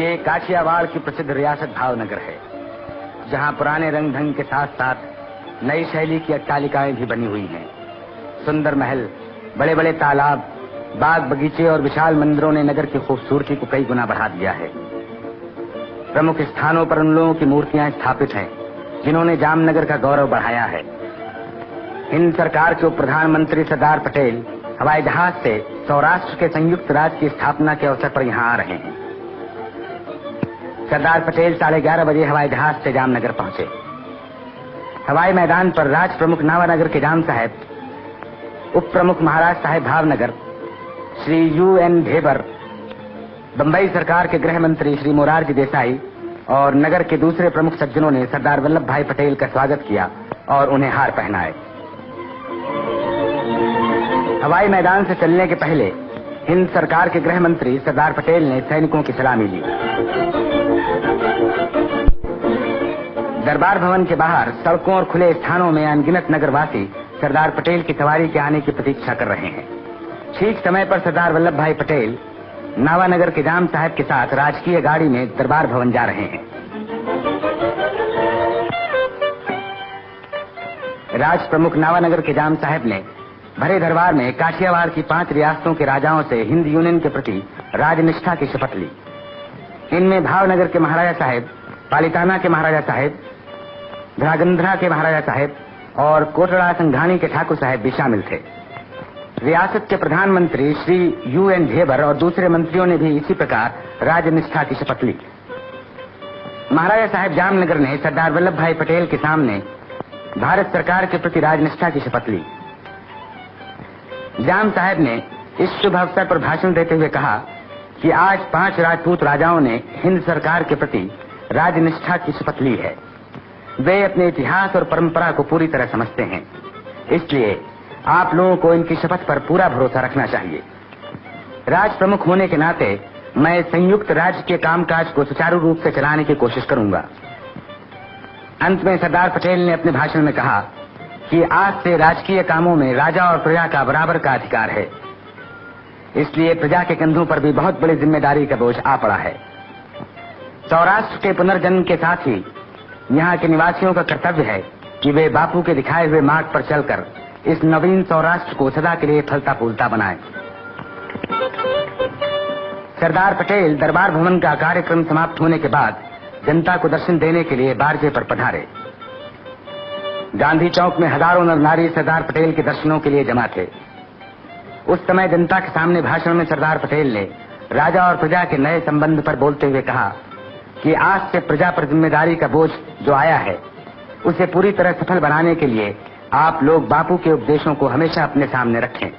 ये काठियावाड़ की प्रसिद्ध रियासत भावनगर है, जहाँ पुराने रंग ढंग के साथ साथ नई शैली की अट्टालिकाएं भी बनी हुई हैं। सुंदर महल, बड़े बड़े तालाब, बाग बगीचे और विशाल मंदिरों ने नगर की खूबसूरती को कई गुना बढ़ा दिया है। प्रमुख स्थानों पर उन लोगों की मूर्तियां स्थापित हैं जिन्होंने जामनगर का गौरव बढ़ाया है। हिंद सरकार के उप प्रधानमंत्री सरदार पटेल हवाई जहाज से सौराष्ट्र के संयुक्त राज्य की स्थापना के अवसर पर यहाँ आ रहे हैं। सरदार पटेल 11:30 बजे हवाई जहाज से जामनगर पहुंचे। हवाई मैदान पर राज प्रमुख नावानगर के जाम साहब, उप प्रमुख महाराज साहेब भावनगर, श्री UN ढेबर, बंबई सरकार के गृह मंत्री श्री मोरारजी देसाई और नगर के दूसरे प्रमुख सज्जनों ने सरदार वल्लभ भाई पटेल का स्वागत किया और उन्हें हार पहनाए। हवाई मैदान से चलने के पहले हिंद सरकार के गृह मंत्री सरदार पटेल ने सैनिकों की सलामी ली। दरबार भवन के बाहर सड़कों और खुले स्थानों में अनगिनत नगरवासी सरदार पटेल की सवारी के आने की प्रतीक्षा कर रहे हैं। ठीक समय पर सरदार वल्लभ भाई पटेल नावानगर के जाम साहब के साथ राजकीय गाड़ी में दरबार भवन जा रहे हैं। राज प्रमुख नावानगर के जाम साहब ने भरे दरबार में काठियावाड़ की 5 रियासतों के राजाओं से हिंद यूनियन के प्रति राजनिष्ठा की शपथ ली। इनमें भावनगर के महाराजा साहेब, पालिताना के महाराजा साहेब, ध्रागंध्रा के महाराजा साहेब और कोटड़ा संघानी के ठाकुर साहेब भी शामिल थे। रियासत के प्रधानमंत्री श्री UN ढेबर और दूसरे मंत्रियों ने भी इसी प्रकार राजनिष्ठा की शपथ ली। महाराजा साहेब जामनगर ने सरदार वल्लभ भाई पटेल के सामने भारत सरकार के प्रति राजनिष्ठा की शपथ ली। जाम साहब ने इस शुभ अवसर पर भाषण देते हुए कहा कि आज 5 राजपूत राजाओं ने हिंद सरकार के प्रति राजनिष्ठा की शपथ ली है। वे अपने इतिहास और परंपरा को पूरी तरह समझते हैं, इसलिए आप लोगों को इनकी शपथ पर पूरा भरोसा रखना चाहिए। राज प्रमुख होने के नाते मैं संयुक्त राज्य के कामकाज को सुचारू रूप से चलाने की कोशिश करूंगा। अंत में सरदार पटेल ने अपने भाषण में कहा कि आज से राजकीय कामों में राजा और प्रजा का बराबर का अधिकार है, इसलिए प्रजा के कंधों पर भी बहुत बड़ी जिम्मेदारी का बोझ आ पड़ा है। सौराष्ट्र के पुनर्जन्म के साथ ही यहाँ के निवासियों का कर्तव्य है कि वे बापू के दिखाए हुए मार्ग पर चलकर इस नवीन सौराष्ट्र को सदा के लिए फलता फूलता बनाएं। सरदार पटेल दरबार भवन का कार्यक्रम समाप्त होने के बाद जनता को दर्शन देने के लिए बारजे पर पधारे। गांधी चौक में हजारों नर नारी सरदार पटेल के दर्शनों के लिए जमा थे। उस समय जनता के सामने भाषण में सरदार पटेल ने राजा और प्रजा के नए संबंध पर बोलते हुए कहा कि आज से प्रजा पर जिम्मेदारी का बोझ जो आया है, उसे पूरी तरह सफल बनाने के लिए आप लोग बापू के उपदेशों को हमेशा अपने सामने रखें।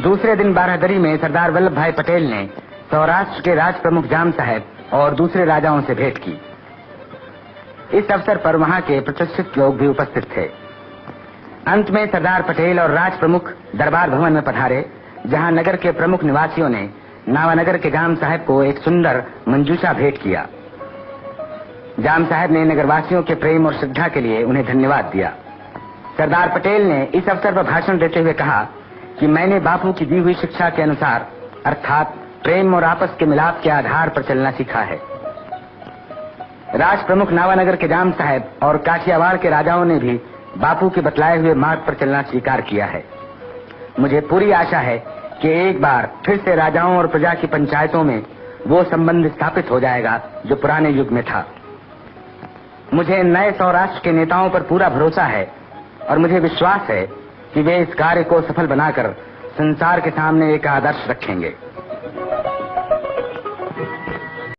दूसरे दिन बारादरी में सरदार वल्लभ भाई पटेल ने सौराष्ट्र के राज प्रमुख जाम साहब और दूसरे राजाओं से भेंट की। इस अवसर पर वहां के प्रतिष्ठित लोग भी उपस्थित थे। अंत में सरदार पटेल और राज प्रमुख दरबार भवन में पधारे, जहां नगर के प्रमुख निवासियों ने नावानगर के जाम साहब को एक सुंदर मंजूषा भेंट किया। जाम साहब ने नगरवासियों के प्रेम और श्रद्धा के लिए उन्हें धन्यवाद दिया। सरदार पटेल ने इस अवसर पर भाषण देते हुए कहा कि मैंने बापू की दी हुई शिक्षा के अनुसार, अर्थात प्रेम और आपस के मिलाप के आधार पर चलना सीखा है। राज प्रमुख नावानगर के जाम साहब और काठियावाड़ के राजाओं ने भी बापू के बतलाए हुए मार्ग पर चलना स्वीकार किया है। मुझे पूरी आशा है कि एक बार फिर से राजाओं और प्रजा की पंचायतों में वो संबंध स्थापित हो जाएगा जो पुराने युग में था। मुझे नए सौराष्ट्र के नेताओं पर पूरा भरोसा है और मुझे विश्वास है कि वे इस कार्य को सफल बनाकर संसार के सामने एक आदर्श रखेंगे।